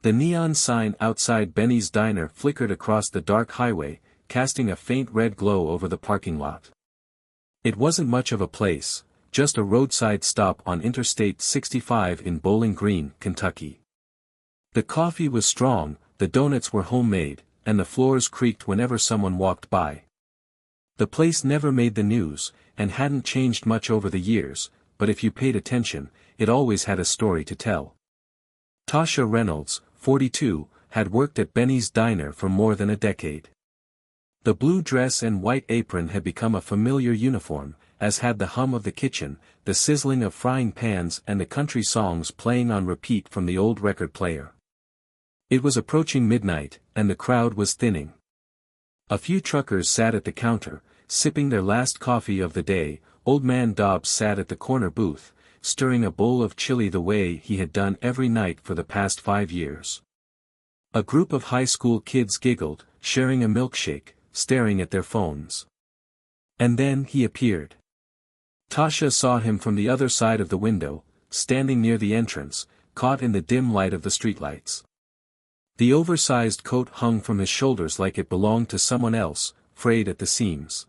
The neon sign outside Benny's diner flickered across the dark highway, casting a faint red glow over the parking lot. It wasn't much of a place, just a roadside stop on Interstate 65 in Bowling Green, Kentucky. The coffee was strong, the donuts were homemade, and the floors creaked whenever someone walked by. The place never made the news, and hadn't changed much over the years, but if you paid attention, it always had a story to tell. Tasha Reynolds, 42, had worked at Benny's diner for more than a decade. The blue dress and white apron had become a familiar uniform, as had the hum of the kitchen, the sizzling of frying pans and the country songs playing on repeat from the old record player. It was approaching midnight, and the crowd was thinning. A few truckers sat at the counter, sipping their last coffee of the day. Old man Dobbs sat at the corner booth, stirring a bowl of chili the way he had done every night for the past 5 years. A group of high school kids giggled, sharing a milkshake, staring at their phones. And then he appeared. Tasha saw him from the other side of the window, standing near the entrance, caught in the dim light of the streetlights. The oversized coat hung from his shoulders like it belonged to someone else, frayed at the seams.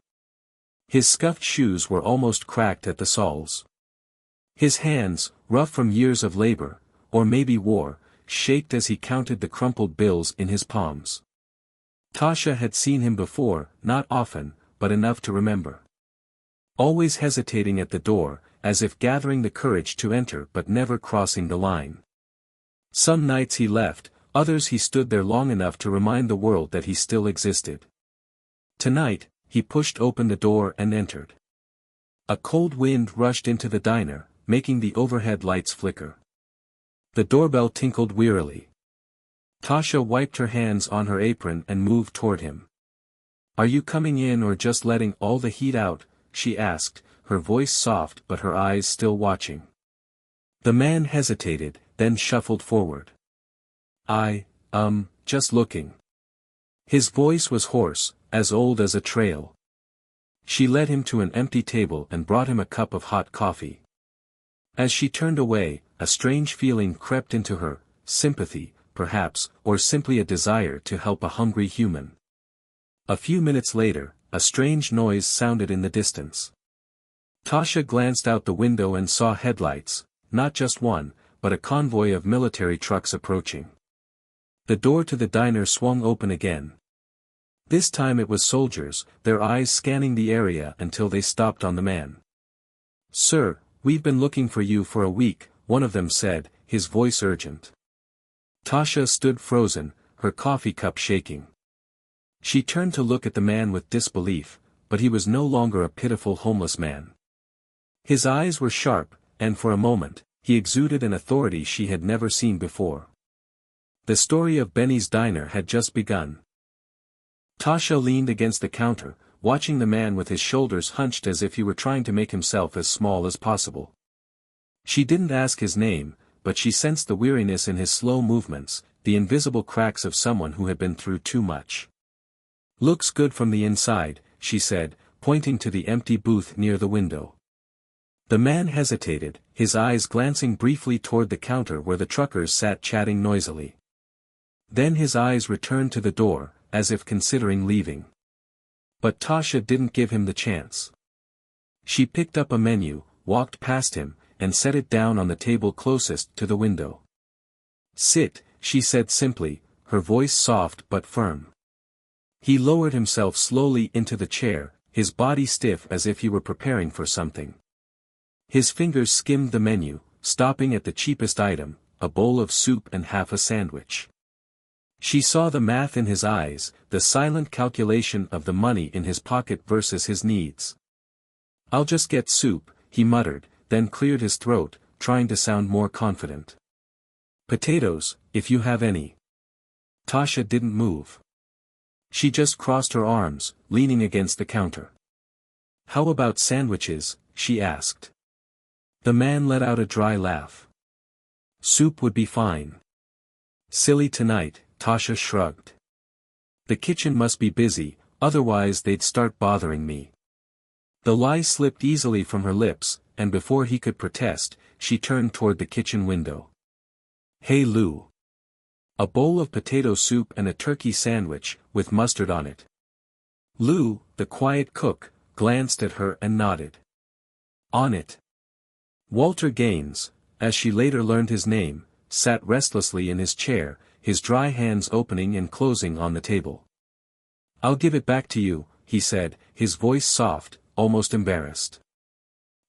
His scuffed shoes were almost cracked at the soles. His hands, rough from years of labor, or maybe war, shaked as he counted the crumpled bills in his palms. Tasha had seen him before, not often, but enough to remember. Always hesitating at the door, as if gathering the courage to enter but never crossing the line. Some nights he left, others he stood there long enough to remind the world that he still existed. Tonight, he pushed open the door and entered. A cold wind rushed into the diner, making the overhead lights flicker. The doorbell tinkled wearily. Tasha wiped her hands on her apron and moved toward him. "Are you coming in or just letting all the heat out?" she asked, her voice soft but her eyes still watching. The man hesitated, then shuffled forward. Just looking." His voice was hoarse, as old as a trail. She led him to an empty table and brought him a cup of hot coffee. As she turned away, a strange feeling crept into her, sympathy, perhaps, or simply a desire to help a hungry human. A few minutes later, a strange noise sounded in the distance. Tasha glanced out the window and saw headlights, not just one, but a convoy of military trucks approaching. The door to the diner swung open again. This time it was soldiers, their eyes scanning the area until they stopped on the man. "Sir, we've been looking for you for a week," one of them said, his voice urgent. Tasha stood frozen, her coffee cup shaking. She turned to look at the man with disbelief, but he was no longer a pitiful homeless man. His eyes were sharp, and for a moment, he exuded an authority she had never seen before. The story of Benny's diner had just begun. Tasha leaned against the counter, watching the man with his shoulders hunched as if he were trying to make himself as small as possible. She didn't ask his name, but she sensed the weariness in his slow movements, the invisible cracks of someone who had been through too much. "Looks good from the inside," she said, pointing to the empty booth near the window. The man hesitated, his eyes glancing briefly toward the counter where the truckers sat chatting noisily. Then his eyes returned to the door, as if considering leaving. But Tasha didn't give him the chance. She picked up a menu, walked past him, and set it down on the table closest to the window. "Sit," she said simply, her voice soft but firm. He lowered himself slowly into the chair, his body stiff as if he were preparing for something. His fingers skimmed the menu, stopping at the cheapest item, a bowl of soup and half a sandwich. She saw the math in his eyes, the silent calculation of the money in his pocket versus his needs. "I'll just get soup," he muttered, then cleared his throat, trying to sound more confident. "Potatoes, if you have any." Tasha didn't move. She just crossed her arms, leaning against the counter. "How about sandwiches?" she asked. The man let out a dry laugh. "Soup would be fine." "Silly tonight," Tasha shrugged. "The kitchen must be busy, otherwise they'd start bothering me." The lie slipped easily from her lips, and before he could protest, she turned toward the kitchen window. "Hey Lou. A bowl of potato soup and a turkey sandwich, with mustard on it. Lou, the quiet cook, glanced at her and nodded. On it. Walter Gaines, as she later learned his name, sat restlessly in his chair, his dry hands opening and closing on the table. "I'll give it back to you," he said, his voice soft, almost embarrassed.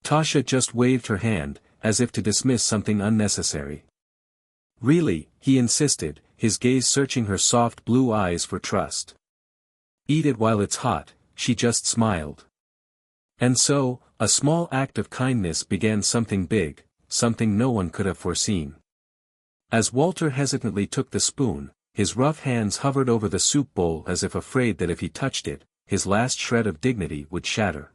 Tasha just waved her hand, as if to dismiss something unnecessary. "Really," he insisted, his gaze searching her soft blue eyes for trust. "Eat it while it's hot," she just smiled. And so, a small act of kindness began something big, something no one could have foreseen. As Walter hesitantly took the spoon, his rough hands hovered over the soup bowl as if afraid that if he touched it, his last shred of dignity would shatter.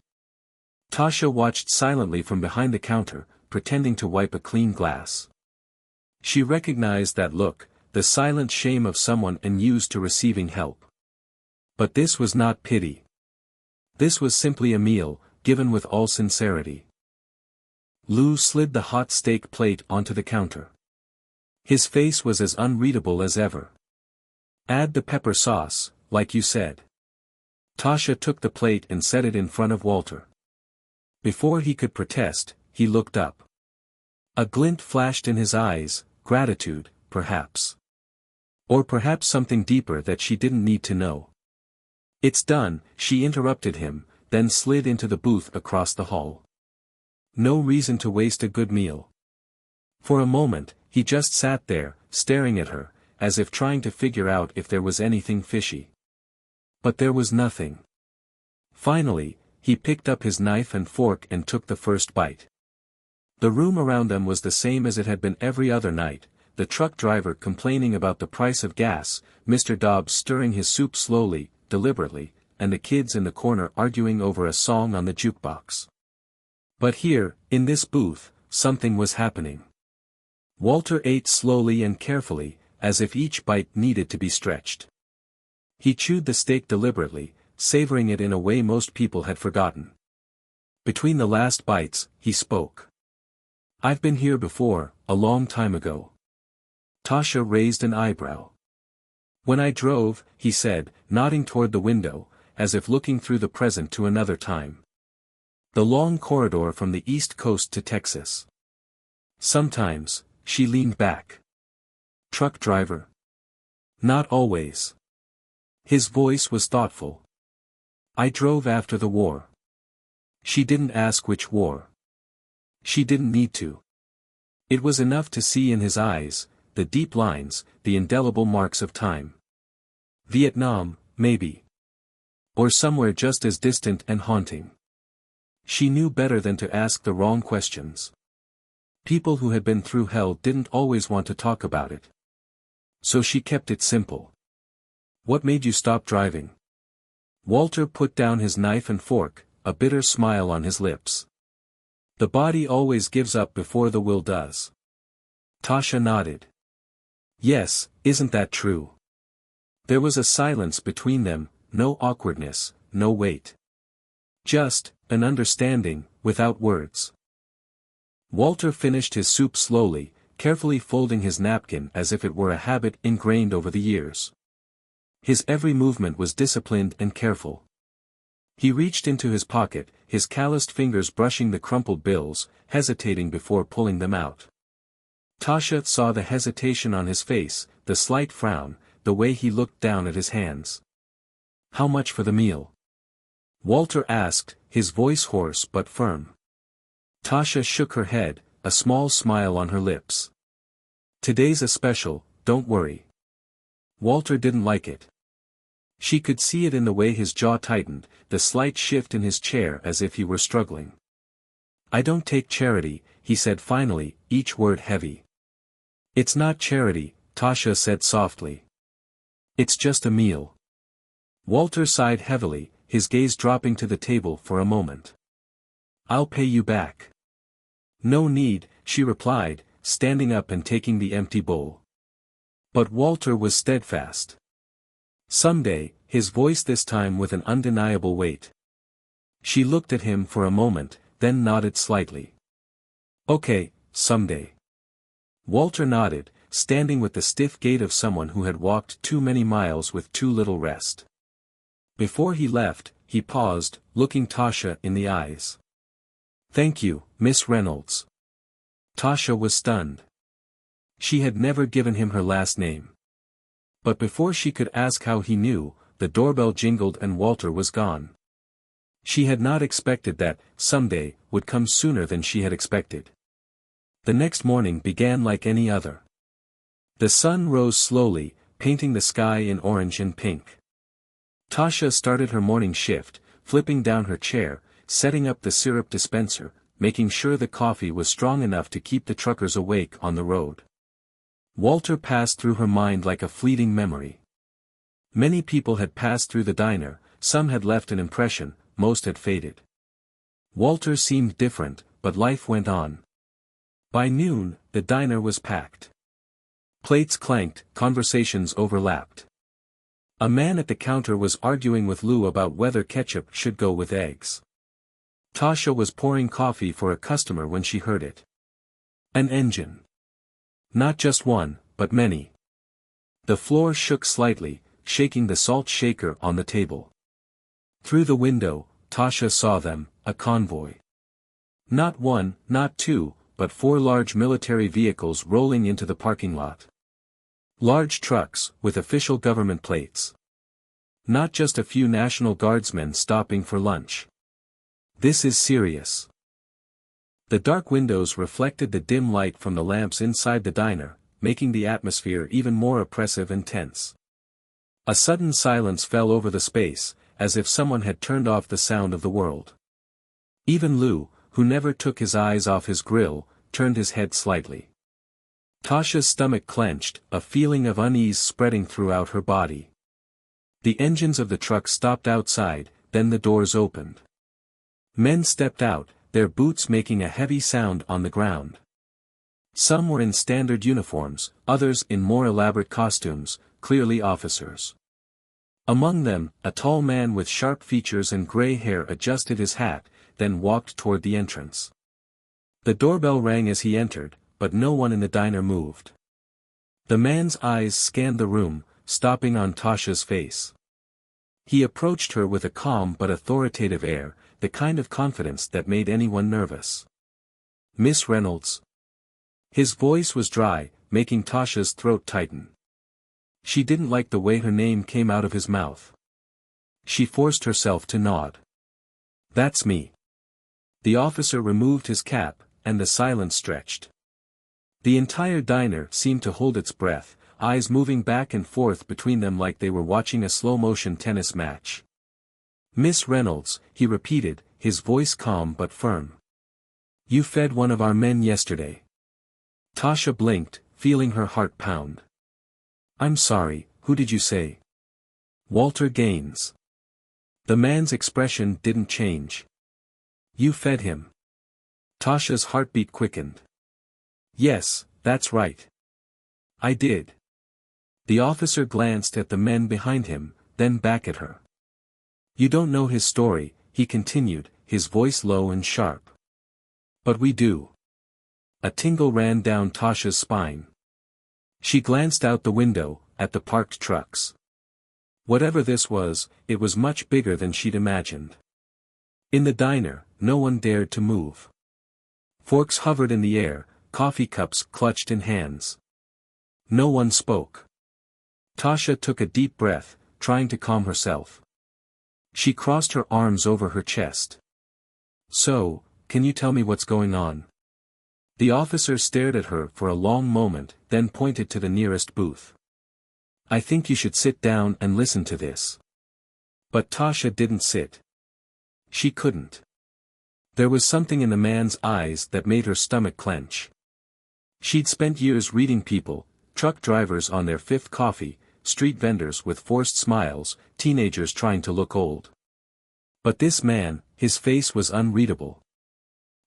Tasha watched silently from behind the counter, pretending to wipe a clean glass. She recognized that look, the silent shame of someone unused to receiving help. But this was not pity. This was simply a meal, given with all sincerity. Lou slid the hot steak plate onto the counter. His face was as unreadable as ever. "Add the pepper sauce, like you said." Tasha took the plate and set it in front of Walter. Before he could protest, he looked up. A glint flashed in his eyes, gratitude, perhaps. Or perhaps something deeper that she didn't need to know. "It's done," she interrupted him, then slid into the booth across the hall. No reason to waste a good meal. For a moment, he just sat there, staring at her, as if trying to figure out if there was anything fishy. But there was nothing. Finally, he picked up his knife and fork and took the first bite. The room around them was the same as it had been every other night, the truck driver complaining about the price of gas, Mr. Dobbs stirring his soup slowly, deliberately, and the kids in the corner arguing over a song on the jukebox. But here, in this booth, something was happening. Walter ate slowly and carefully, as if each bite needed to be stretched. He chewed the steak deliberately, savoring it in a way most people had forgotten. Between the last bites, he spoke. "I've been here before, a long time ago." Tasha raised an eyebrow. "When I drove," he said, nodding toward the window, as if looking through the present to another time. "The long corridor from the East Coast to Texas." "Sometimes," she leaned back. "Truck driver?" "Not always." His voice was thoughtful. "I drove after the war." She didn't ask which war. She didn't need to. It was enough to see in his eyes, the deep lines, the indelible marks of time. Vietnam, maybe. Or somewhere just as distant and haunting. She knew better than to ask the wrong questions. People who had been through hell didn't always want to talk about it. So she kept it simple. "What made you stop driving?" Walter put down his knife and fork, a bitter smile on his lips. "The body always gives up before the will does." Tasha nodded. "Yes, isn't that true?" There was a silence between them, no awkwardness, no weight. Just, an understanding, without words. Walter finished his soup slowly, carefully folding his napkin as if it were a habit ingrained over the years. His every movement was disciplined and careful. He reached into his pocket, his calloused fingers brushing the crumpled bills, hesitating before pulling them out. Tasha saw the hesitation on his face, the slight frown, the way he looked down at his hands. "How much for the meal?" Walter asked, his voice hoarse but firm. Tasha shook her head, a small smile on her lips. "Today's a special, don't worry." Walter didn't like it. She could see it in the way his jaw tightened, the slight shift in his chair as if he were struggling. "I don't take charity," he said finally, each word heavy. "It's not charity," Tasha said softly. "It's just a meal." Walter sighed heavily, his gaze dropping to the table for a moment. "I'll pay you back." "No need," she replied, standing up and taking the empty bowl. But Walter was steadfast. "Someday," his voice this time with an undeniable weight. She looked at him for a moment, then nodded slightly. "Okay, someday." Walter nodded, standing with the stiff gait of someone who had walked too many miles with too little rest. Before he left, he paused, looking Tasha in the eyes. "Thank you, Miss Reynolds." Tasha was stunned. She had never given him her last name. But before she could ask how he knew, the doorbell jingled and Walter was gone. She had not expected that someday would come sooner than she had expected. The next morning began like any other. The sun rose slowly, painting the sky in orange and pink. Tasha started her morning shift, flipping down her chair, setting up the syrup dispenser, making sure the coffee was strong enough to keep the truckers awake on the road. Walter passed through her mind like a fleeting memory. Many people had passed through the diner, some had left an impression, most had faded. Walter seemed different, but life went on. By noon, the diner was packed. Plates clanked, conversations overlapped. A man at the counter was arguing with Lou about whether ketchup should go with eggs. Tasha was pouring coffee for a customer when she heard it. An engine. Not just one, but many. The floor shook slightly, shaking the salt shaker on the table. Through the window, Tasha saw them, a convoy. Not one, not two, but 4 large military vehicles rolling into the parking lot. Large trucks, with official government plates. Not just a few National Guardsmen stopping for lunch. This is serious. The dark windows reflected the dim light from the lamps inside the diner, making the atmosphere even more oppressive and tense. A sudden silence fell over the space, as if someone had turned off the sound of the world. Even Lou, who never took his eyes off his grill, turned his head slightly. Tasha's stomach clenched, a feeling of unease spreading throughout her body. The engines of the truck stopped outside, then the doors opened. Men stepped out, their boots making a heavy sound on the ground. Some were in standard uniforms, others in more elaborate costumes, clearly officers. Among them, a tall man with sharp features and gray hair adjusted his hat, then walked toward the entrance. The doorbell rang as he entered, but no one in the diner moved. The man's eyes scanned the room, stopping on Tasha's face. He approached her with a calm but authoritative air, the kind of confidence that made anyone nervous. "Miss Reynolds." His voice was dry, making Tasha's throat tighten. She didn't like the way her name came out of his mouth. She forced herself to nod. "That's me." The officer removed his cap, and the silence stretched. The entire diner seemed to hold its breath, eyes moving back and forth between them like they were watching a slow-motion tennis match. "Miss Reynolds," he repeated, his voice calm but firm. "You fed one of our men yesterday." Tasha blinked, feeling her heart pound. "I'm sorry, who did you say?" "Walter Gaines." The man's expression didn't change. "You fed him." Tasha's heartbeat quickened. "Yes, that's right. I did." The officer glanced at the men behind him, then back at her. "You don't know his story," he continued, his voice low and sharp. "But we do." A tingle ran down Tasha's spine. She glanced out the window, at the parked trucks. Whatever this was, it was much bigger than she'd imagined. In the diner, no one dared to move. Forks hovered in the air, coffee cups clutched in hands. No one spoke. Tasha took a deep breath, trying to calm herself. She crossed her arms over her chest. "So, can you tell me what's going on?" The officer stared at her for a long moment, then pointed to the nearest booth. "I think you should sit down and listen to this." But Tasha didn't sit. She couldn't. There was something in the man's eyes that made her stomach clench. She'd spent years reading people, truck drivers on their 5th coffee, street vendors with forced smiles, teenagers trying to look old. But this man, his face was unreadable.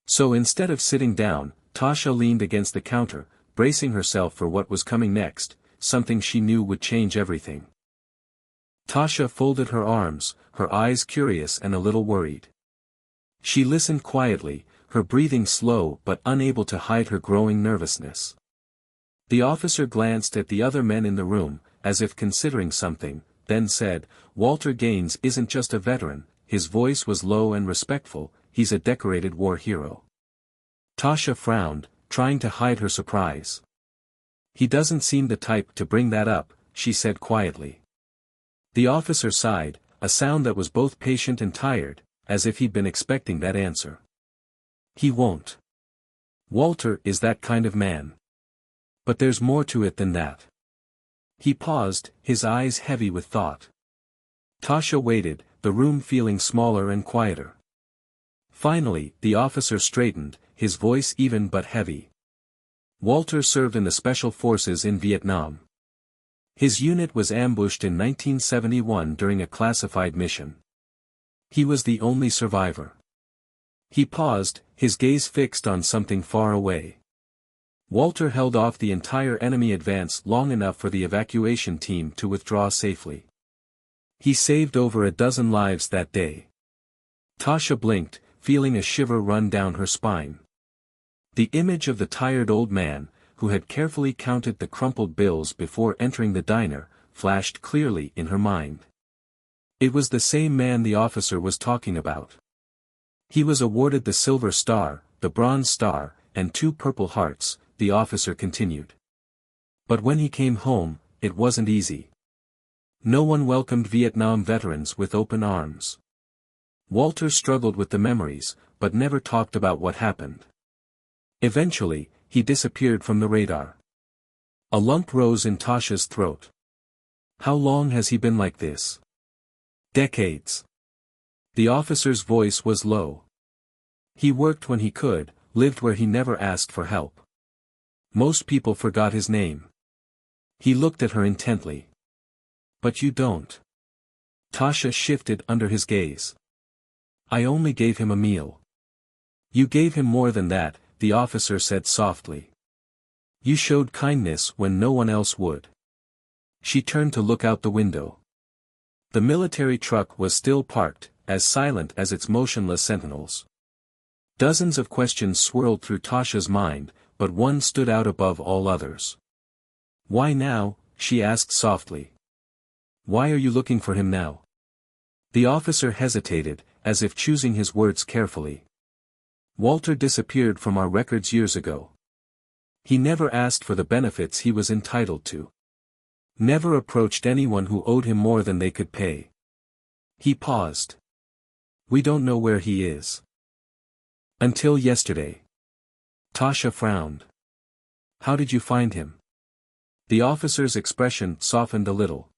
So instead of sitting down, Tasha leaned against the counter, bracing herself for what was coming next, something she knew would change everything. Tasha folded her arms, her eyes curious and a little worried. She listened quietly, her breathing slow but unable to hide her growing nervousness. The officer glanced at the other men in the room, as if considering something, then said, "Walter Gaines isn't just a veteran," his voice was low and respectful, "he's a decorated war hero." Tasha frowned, trying to hide her surprise. "He doesn't seem the type to bring that up," she said quietly. The officer sighed, a sound that was both patient and tired, as if he'd been expecting that answer. "He won't. Walter is that kind of man. But there's more to it than that." He paused, his eyes heavy with thought. Tasha waited, the room feeling smaller and quieter. Finally, the officer straightened, his voice even but heavy. "Walter served in the Special Forces in Vietnam. His unit was ambushed in 1971 during a classified mission. He was the only survivor." He paused, his gaze fixed on something far away. "Walter held off the entire enemy advance long enough for the evacuation team to withdraw safely. He saved over a dozen lives that day." Tasha blinked, feeling a shiver run down her spine. The image of the tired old man, who had carefully counted the crumpled bills before entering the diner, flashed clearly in her mind. It was the same man the officer was talking about. He was awarded the Silver Star, the Bronze Star, and 2 Purple Hearts, the officer continued. But when he came home, it wasn't easy. No one welcomed Vietnam veterans with open arms. Walter struggled with the memories, but never talked about what happened. Eventually, he disappeared from the radar. A lump rose in Tasha's throat. "How long has he been like this?" "Decades." The officer's voice was low. "He worked when he could, lived where he never asked for help. Most people forgot his name." He looked at her intently. "But you don't." Tasha shifted under his gaze. "I only gave him a meal." "You gave him more than that," the officer said softly. "You showed kindness when no one else would." She turned to look out the window. The military truck was still parked, as silent as its motionless sentinels. Dozens of questions swirled through Tasha's mind, but one stood out above all others. "Why now?" she asked softly. "Why are you looking for him now?" The officer hesitated, as if choosing his words carefully. "Walter disappeared from our records years ago. He never asked for the benefits he was entitled to. Never approached anyone who owed him more than they could pay." He paused. "We don't know where he is." "Until yesterday." Tasha frowned. "How did you find him?" The officer's expression softened a little.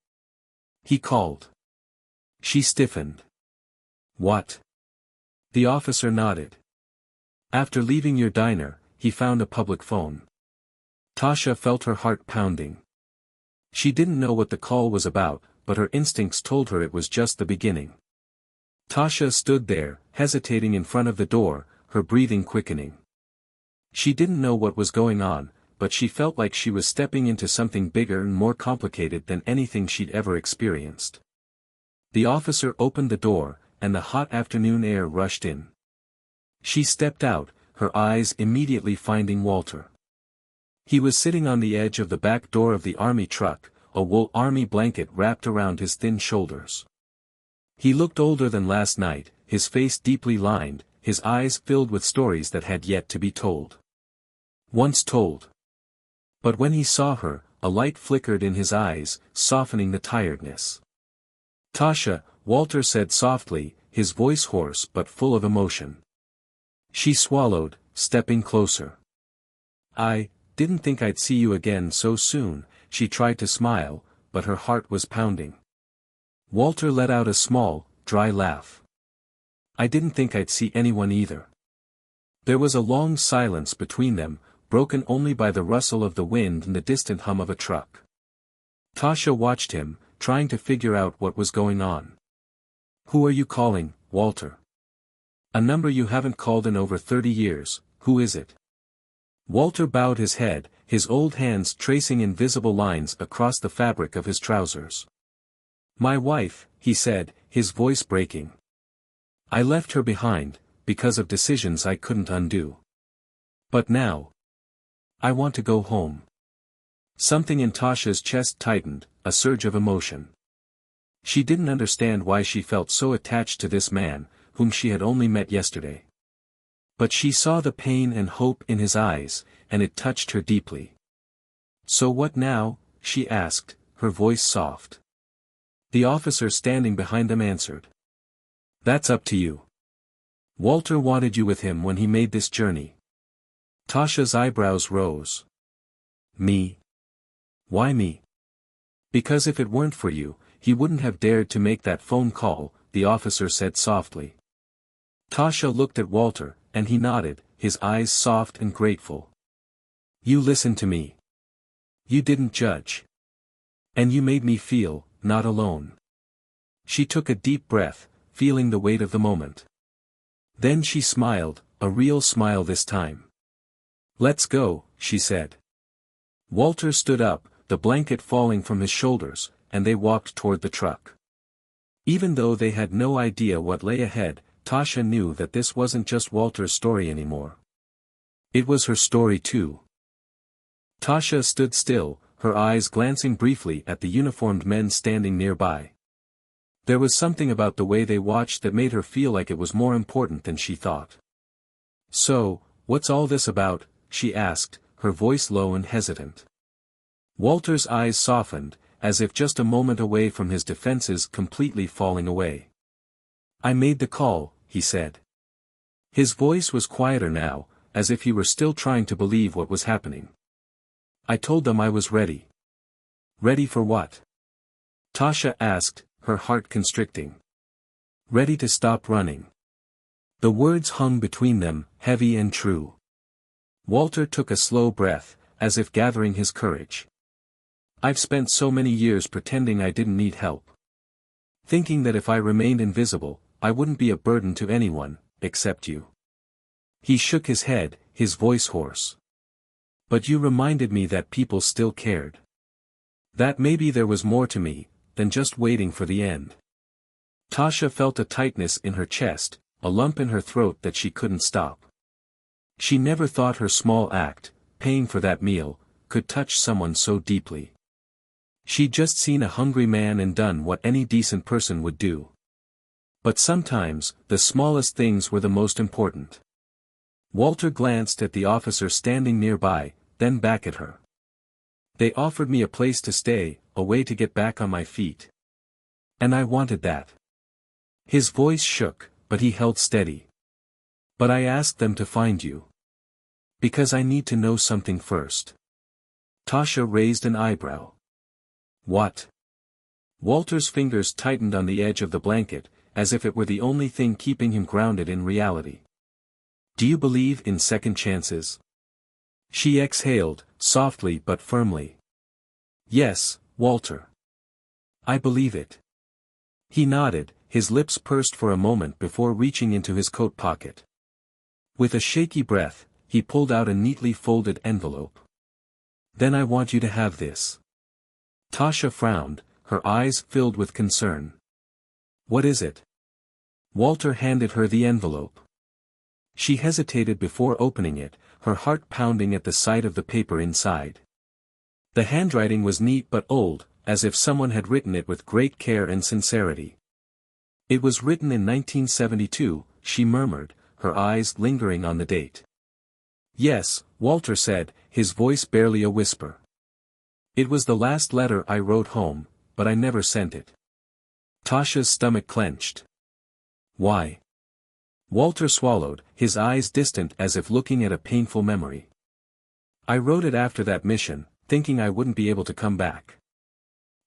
"He called." She stiffened. "What?" The officer nodded. "After leaving your diner, he found a public phone." Tasha felt her heart pounding. She didn't know what the call was about, but her instincts told her it was just the beginning. Tasha stood there, hesitating in front of the door, her breathing quickening. She didn't know what was going on, but she felt like she was stepping into something bigger and more complicated than anything she'd ever experienced. The officer opened the door, and the hot afternoon air rushed in. She stepped out, her eyes immediately finding Walter. He was sitting on the edge of the back door of the army truck, a wool army blanket wrapped around his thin shoulders. He looked older than last night, his face deeply lined, his eyes filled with stories that had yet to be told. Once told. But when he saw her, a light flickered in his eyes, softening the tiredness. "Tasha," Walter said softly, his voice hoarse but full of emotion. She swallowed, stepping closer. "I didn't think I'd see you again so soon," she tried to smile, but her heart was pounding. Walter let out a small, dry laugh. "I didn't think I'd see anyone either." There was a long silence between them, broken only by the rustle of the wind and the distant hum of a truck. Tasha watched him, trying to figure out what was going on. "Who are you calling, Walter?" "A number you haven't called in over 30 years, who is it?" Walter bowed his head, his old hands tracing invisible lines across the fabric of his trousers. "My wife," he said, his voice breaking. "I left her behind, because of decisions I couldn't undo. But now, I want to go home." Something in Tasha's chest tightened, a surge of emotion. She didn't understand why she felt so attached to this man, whom she had only met yesterday. But she saw the pain and hope in his eyes, and it touched her deeply. "So what now?" she asked, her voice soft. The officer standing behind them answered. "That's up to you. Walter wanted you with him when he made this journey." Tasha's eyebrows rose. "Me? Why me?" "Because if it weren't for you, he wouldn't have dared to make that phone call," the officer said softly. Tasha looked at Walter, and he nodded, his eyes soft and grateful. "You listened to me. You didn't judge. And you made me feel, not alone." She took a deep breath, feeling the weight of the moment. Then she smiled, a real smile this time. "Let's go," she said. Walter stood up, the blanket falling from his shoulders, and they walked toward the truck. Even though they had no idea what lay ahead, Tasha knew that this wasn't just Walter's story anymore. It was her story too. Tasha stood still, her eyes glancing briefly at the uniformed men standing nearby. There was something about the way they watched that made her feel like it was more important than she thought. "So, what's all this about?" she asked, her voice low and hesitant. Walter's eyes softened, as if just a moment away from his defenses completely falling away. "I made the call," he said. His voice was quieter now, as if he were still trying to believe what was happening. "I told them I was ready." "Ready for what?" Tasha asked, her heart constricting. "Ready to stop running." The words hung between them, heavy and true. Walter took a slow breath, as if gathering his courage. "I've spent so many years pretending I didn't need help. Thinking that if I remained invisible, I wouldn't be a burden to anyone, except you." He shook his head, his voice hoarse. "But you reminded me that people still cared. That maybe there was more to me, than just waiting for the end." Tasha felt a tightness in her chest, a lump in her throat that she couldn't stop. She never thought her small act, paying for that meal, could touch someone so deeply. She'd just seen a hungry man and done what any decent person would do. But sometimes, the smallest things were the most important. Walter glanced at the officer standing nearby, then back at her. "They offered me a place to stay, a way to get back on my feet. And I wanted that." His voice shook, but he held steady. "But I asked them to find you. Because I need to know something first." Tasha raised an eyebrow. "What?" Walter's fingers tightened on the edge of the blanket, as if it were the only thing keeping him grounded in reality. "Do you believe in second chances?" She exhaled, softly but firmly. "Yes, Walter. I believe it." He nodded, his lips pursed for a moment before reaching into his coat pocket. With a shaky breath, he pulled out a neatly folded envelope. "Then I want you to have this." Tasha frowned, her eyes filled with concern. "What is it?" Walter handed her the envelope. She hesitated before opening it, her heart pounding at the sight of the paper inside. The handwriting was neat but old, as if someone had written it with great care and sincerity. "It was written in 1972, she murmured, her eyes lingering on the date. "Yes," Walter said, his voice barely a whisper. "It was the last letter I wrote home, but I never sent it." Tasha's stomach clenched. "Why?" Walter swallowed, his eyes distant as if looking at a painful memory. "I wrote it after that mission, thinking I wouldn't be able to come back.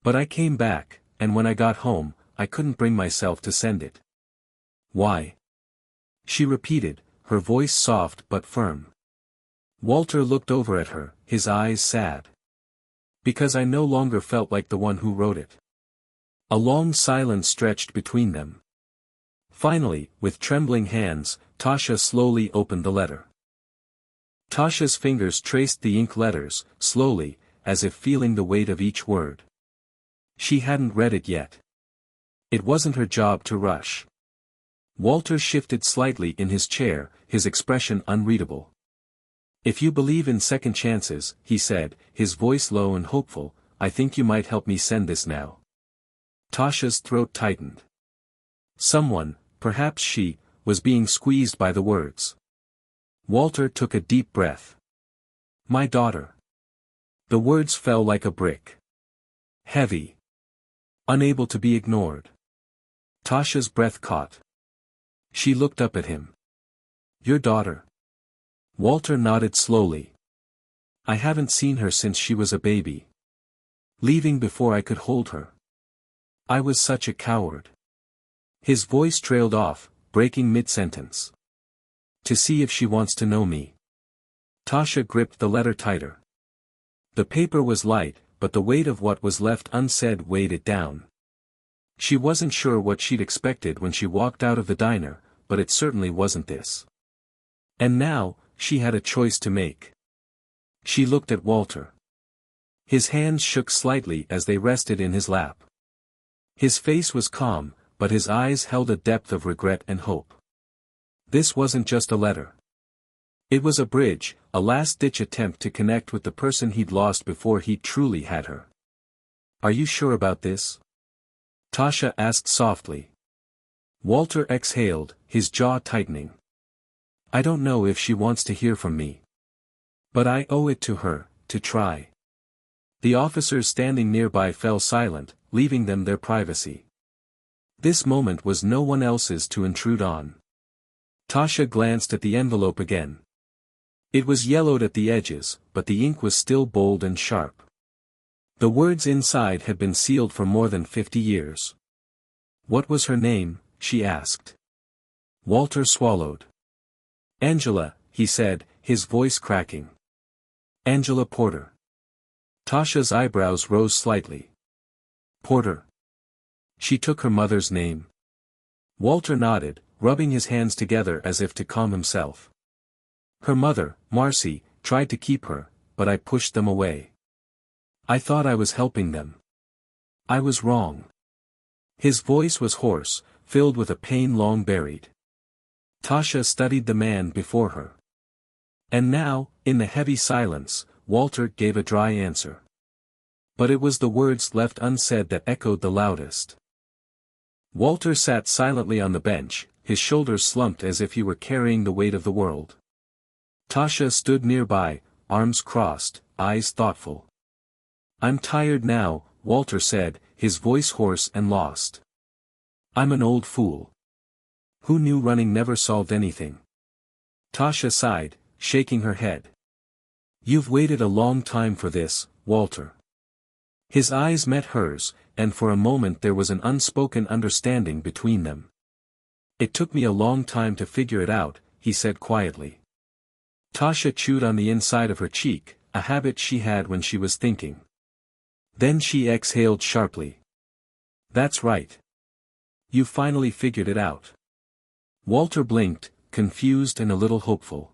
But I came back, and when I got home, I couldn't bring myself to send it." "Why?" she repeated, her voice soft but firm. Walter looked over at her, his eyes sad. "Because I no longer felt like the one who wrote it." A long silence stretched between them. Finally, with trembling hands, Tasha slowly opened the letter. Tasha's fingers traced the ink letters, slowly, as if feeling the weight of each word. She hadn't read it yet. It wasn't her job to rush. Walter shifted slightly in his chair, his expression unreadable. If you believe in second chances, he said, his voice low and hopeful, I think you might help me send this now. Tasha's throat tightened. Someone, perhaps she, was being squeezed by the words. Walter took a deep breath. My daughter. The words fell like a brick. Heavy. Unable to be ignored. Tasha's breath caught. She looked up at him. Your daughter. Walter nodded slowly. I haven't seen her since she was a baby. Leaving before I could hold her. I was such a coward. His voice trailed off, breaking mid-sentence. To see if she wants to know me. Tasha gripped the letter tighter. The paper was light, but the weight of what was left unsaid weighed it down. She wasn't sure what she'd expected when she walked out of the diner, but it certainly wasn't this. And now, she had a choice to make. She looked at Walter. His hands shook slightly as they rested in his lap. His face was calm, but his eyes held a depth of regret and hope. This wasn't just a letter. It was a bridge, a last-ditch attempt to connect with the person he'd lost before he truly had her. Are you sure about this? Tasha asked softly. Walter exhaled, his jaw tightening. I don't know if she wants to hear from me. But I owe it to her, to try. The officers standing nearby fell silent, leaving them their privacy. This moment was no one else's to intrude on. Tasha glanced at the envelope again. It was yellowed at the edges, but the ink was still bold and sharp. The words inside had been sealed for more than 50 years. What was her name, she asked. Walter swallowed. Angela, he said, his voice cracking. Angela Porter. Tasha's eyebrows rose slightly. Porter. She took her mother's name. Walter nodded, rubbing his hands together as if to calm himself. Her mother, Marcy, tried to keep her, but I pushed them away. I thought I was helping them. I was wrong. His voice was hoarse, filled with a pain long buried. Tasha studied the man before her. And now, in the heavy silence, Walter gave a dry answer. But it was the words left unsaid that echoed the loudest. Walter sat silently on the bench, his shoulders slumped as if he were carrying the weight of the world. Tasha stood nearby, arms crossed, eyes thoughtful. I'm tired now, Walter said, his voice hoarse and lost. I'm an old fool. Who knew running never solved anything? Tasha sighed, shaking her head. You've waited a long time for this, Walter. His eyes met hers, and for a moment there was an unspoken understanding between them. It took me a long time to figure it out, he said quietly. Tasha chewed on the inside of her cheek, a habit she had when she was thinking. Then she exhaled sharply. That's right. You finally figured it out. Walter blinked, confused and a little hopeful.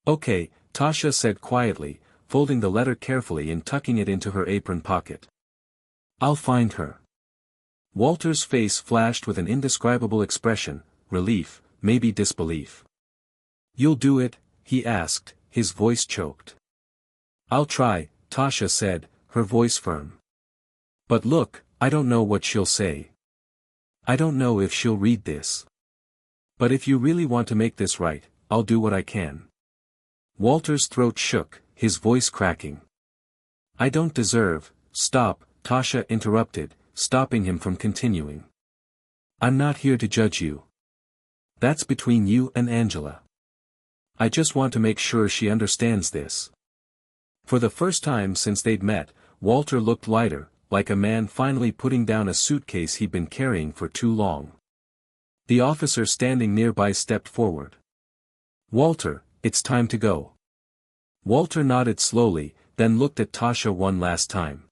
Okay, Tasha said quietly, folding the letter carefully and tucking it into her apron pocket. I'll find her. Walter's face flashed with an indescribable expression, relief, maybe disbelief. You'll do it? He asked, his voice choked. I'll try, Tasha said, her voice firm. But look, I don't know what she'll say. I don't know if she'll read this. But if you really want to make this right, I'll do what I can. Walter's throat shook, his voice cracking. I don't deserve, stop, Tasha interrupted, stopping him from continuing. I'm not here to judge you. That's between you and Angela. I just want to make sure she understands this. For the first time since they'd met, Walter looked lighter, like a man finally putting down a suitcase he'd been carrying for too long. The officer standing nearby stepped forward. Walter, it's time to go. Walter nodded slowly, then looked at Tasha one last time.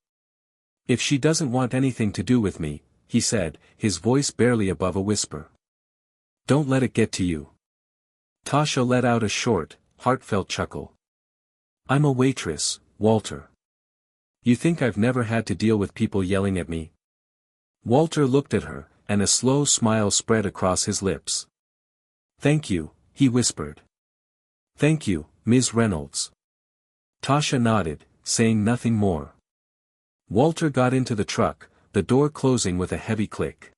If she doesn't want anything to do with me, he said, his voice barely above a whisper. Don't let it get to you. Tasha let out a short, heartfelt chuckle. I'm a waitress, Walter. You think I've never had to deal with people yelling at me? Walter looked at her, and a slow smile spread across his lips. Thank you, he whispered. Thank you, Ms. Reynolds. Tasha nodded, saying nothing more. Walter got into the truck, the door closing with a heavy click.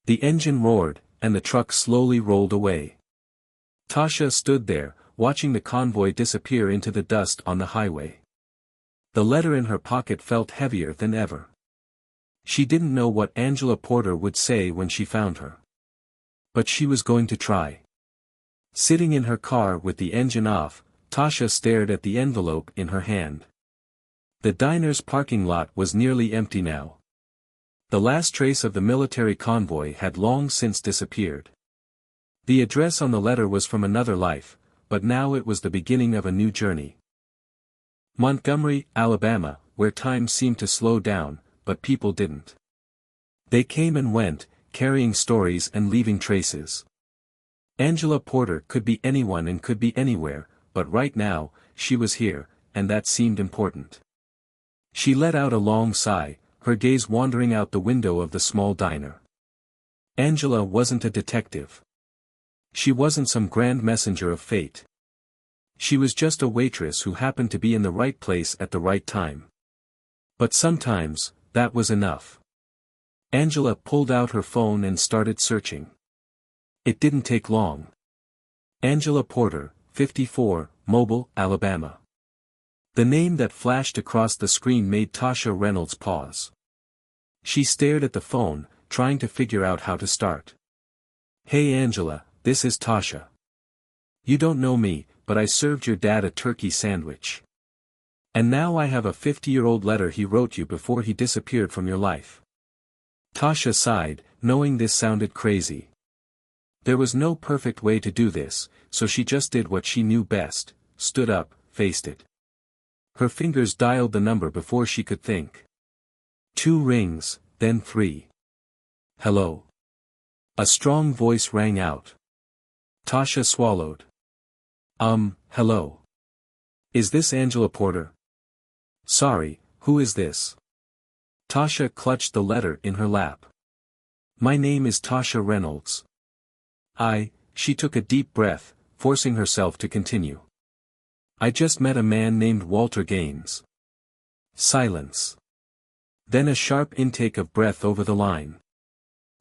The engine roared, and the truck slowly rolled away. Tasha stood there, watching the convoy disappear into the dust on the highway. The letter in her pocket felt heavier than ever. She didn't know what Angela Porter would say when she found her. But she was going to try. Sitting in her car with the engine off, Tasha stared at the envelope in her hand. The diner's parking lot was nearly empty now. The last trace of the military convoy had long since disappeared. The address on the letter was from another life, but now it was the beginning of a new journey. Montgomery, Alabama, where time seemed to slow down, but people didn't. They came and went, carrying stories and leaving traces. Angela Porter could be anyone and could be anywhere, but right now, she was here, and that seemed important. She let out a long sigh, her gaze wandering out the window of the small diner. Angela wasn't a detective. She wasn't some grand messenger of fate. She was just a waitress who happened to be in the right place at the right time. But sometimes, that was enough. Angela pulled out her phone and started searching. It didn't take long. Angela Porter, 54, Mobile, Alabama. The name that flashed across the screen made Tasha Reynolds pause. She stared at the phone, trying to figure out how to start. Hey Angela, this is Tasha. You don't know me, but I served your dad a turkey sandwich. And now I have a 50-year-old letter he wrote you before he disappeared from your life. Tasha sighed, knowing this sounded crazy. There was no perfect way to do this, so she just did what she knew best, stood up, faced it. Her fingers dialed the number before she could think. 2 rings, then 3. Hello. A strong voice rang out. Tasha swallowed. Hello. Is this Angela Porter? Sorry, who is this? Tasha clutched the letter in her lap. My name is Tasha Reynolds. She took a deep breath, forcing herself to continue. I just met a man named Walter Gaines. Silence. Then a sharp intake of breath over the line.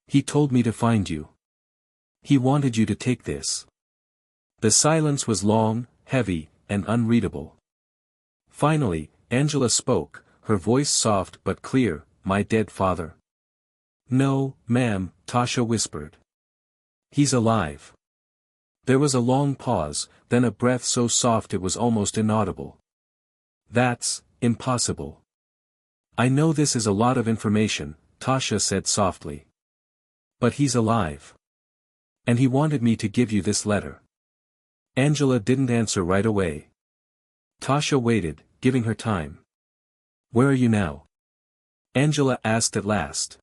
He told me to find you. He wanted you to take this. The silence was long, heavy, and unreadable. Finally, Angela spoke, her voice soft but clear, my dead father. No, ma'am, Tasha whispered. He's alive. There was a long pause, then a breath so soft it was almost inaudible. That's impossible. I know this is a lot of information, Tasha said softly. But he's alive. And he wanted me to give you this letter. Angela didn't answer right away. Tasha waited, giving her time. Where are you now? Angela asked at last.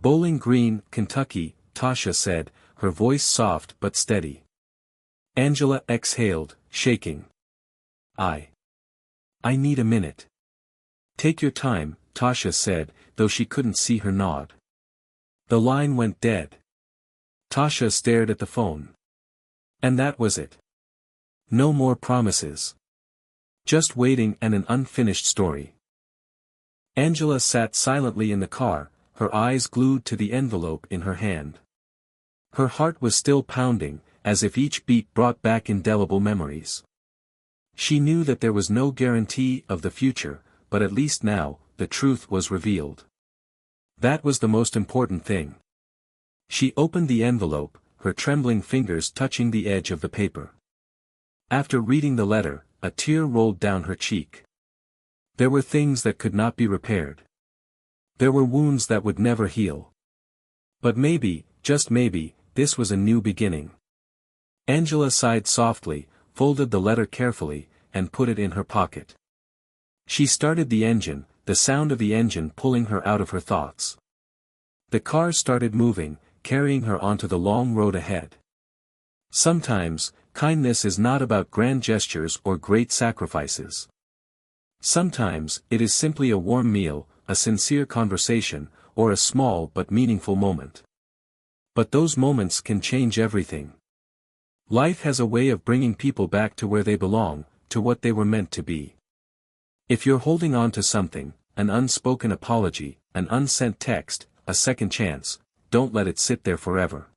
Bowling Green, Kentucky, Tasha said, her voice soft but steady. Angela exhaled, shaking. I need a minute. Take your time, Tasha said, though she couldn't see her nod. The line went dead. Tasha stared at the phone. And that was it. No more promises. Just waiting and an unfinished story. Angela sat silently in the car, her eyes glued to the envelope in her hand. Her heart was still pounding, as if each beat brought back indelible memories. She knew that there was no guarantee of the future, but at least now, the truth was revealed. That was the most important thing. She opened the envelope, her trembling fingers touching the edge of the paper. After reading the letter, a tear rolled down her cheek. There were things that could not be repaired. There were wounds that would never heal. But maybe, just maybe, this was a new beginning. Angela sighed softly, folded the letter carefully, and put it in her pocket. She started the engine, the sound of the engine pulling her out of her thoughts. The car started moving, carrying her onto the long road ahead. Sometimes, kindness is not about grand gestures or great sacrifices. Sometimes, it is simply a warm meal, a sincere conversation, or a small but meaningful moment. But those moments can change everything. Life has a way of bringing people back to where they belong, to what they were meant to be. If you're holding on to something, an unspoken apology, an unsent text, a second chance, don't let it sit there forever.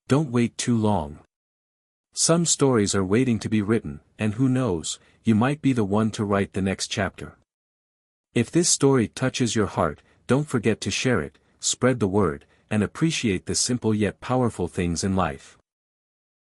Don't wait too long. Some stories are waiting to be written, and who knows, you might be the one to write the next chapter. If this story touches your heart, don't forget to share it, spread the word, and appreciate the simple yet powerful things in life.